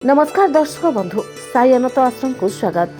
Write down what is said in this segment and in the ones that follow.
नमस्कार दर्शक बंधु साई अनंत आश्रम को स्वागत।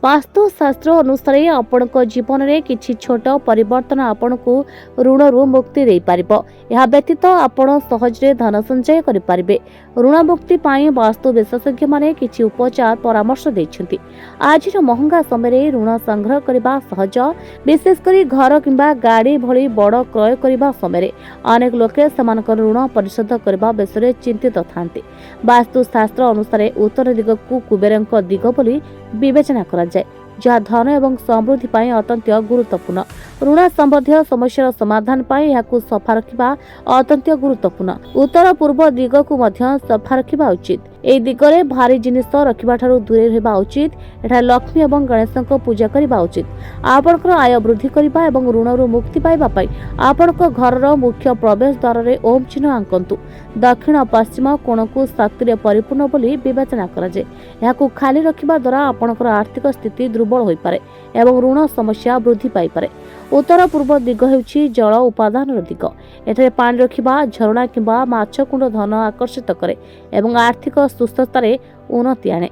वास्तुशास्त्र अनुसार आपण जीवन में किछि छोट परिवर्तन आपण को ऋण रु मुक्ति दे पारिबो। यह व्यतीत आपण सहजरे धन संचय करि पारिबे। ऋण मुक्ति पाई वास्तु विशेषज्ञ माने किछि उपचार परामर्श दैछन्ति। आज महंगा समय ऋण संग्रह करबा सहज, विशेषकर घर किंबा गाड़ी भली बड़ क्रय करबा समय अनेक लोके समानकर ऋण परिशोध करबा विषय चिंतित थांती। वास्तुशास्त्र अनुसार उत्तर दिग को कुबेरंक दिग बोली विवेचना करा जाए, जहाँ धन एवं समृद्धि पाई अत्यंत गुरुत्वपूर्ण। ऋण संबंधी समस्या समाधान पाई याकु सफा रखिबा अत्यंत गुरुत्वपूर्ण। उत्तर पूर्व दिग को मध्य सफा रखिबा उचित। एई दिगरे भारी जिनिस रखिबा ठारू दूरे रहबा उचित। एठा लक्ष्मी एवं गणेशक पूजा करबा उचित। आपनकर आय वृद्धि करबा एवं ऋणरू मुक्ति पाइबा पाई आपनकर घरर मुख्य प्रवेश द्वार रे ओम चिन्ह आंकंतु। दक्षिण पश्चिम कोण को शक्ति परिपूर्ण बोली विवेचना करा जाए। याकु खाली रखिबा द्वारा आपनकर आर्थिक स्थिति दुर्बल होई पारे एवं ऋण समस्या वृद्धि पाई पारे। उत्तर पूर्व दिग हेउछि जल उपादान दिग। एठारे पानी रखिबा झरणा किंबा माछ कुंड धन आकर्षित करे एवं आर्थिक सुस्थता रे उन्नति आने।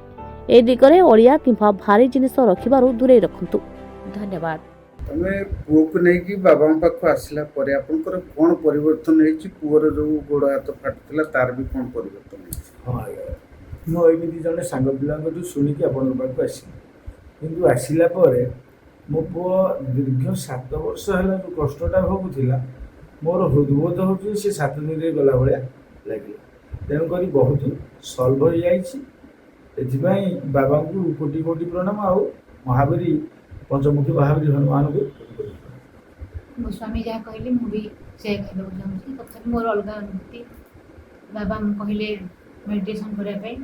ए दिगरे ओलिया किंबा भारी जिनिस रखिबारु दूरे रखंतु। धन्यवाद। तमे पुओ को नहीं कि बाबा पाख आसला परे आपनकर कोन परिवर्तन हेछि? पुओर जो गोड़ हाथ फाटुतला तार भी कोन परिवर्तन हेछि? हाँ आज्ञा, मु एमिति जने सांग पिलांकठू शुणिकी आपण पाखु आसिली, किंतु आसिला परे मो पुओ दीर्घ 7 वर्ष है जो कष्टटा भोगुला मोर हृदबोध हो 7 दिन रे गला भाया लगे। तेणुक बहुत सल्व हो जाए। बाबा को कोटि कोटि प्रणाम। आ महावीर पंचमुखी महावीर हनुमान को मो स्वामी जहाँ कहले मुझे से कहना चाहूँगी। तथा मोर अलग अनुभूति बाबा कहले मेडिटेशन करने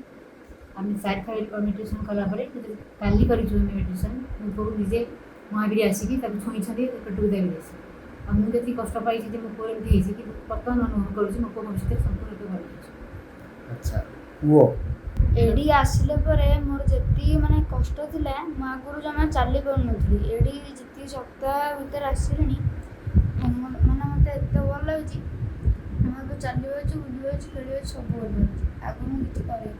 आम 4 खाली मेडिटेशन कलापर काली कर मेडिटेशन मुझे निजे महावीर आसिकी छुई पेटू देवी आसी मुझे कष्ट पाई मो पुओ एमती कि बर्तमान अनुभव करुँच मो पुओ भविष्य संपूर्ण भल। अच्छा पुओ एडी आसिले परे मोर जति माने कष्ट थिला मो आगुरु जमा चाली पारुनथली। एडी जति सप्ताह भीतर आसिलेनी माने मते एते भल लागुची। मो चाली होची बुझी होची खेली होची सब भल लागुची। आगु मु किछि करे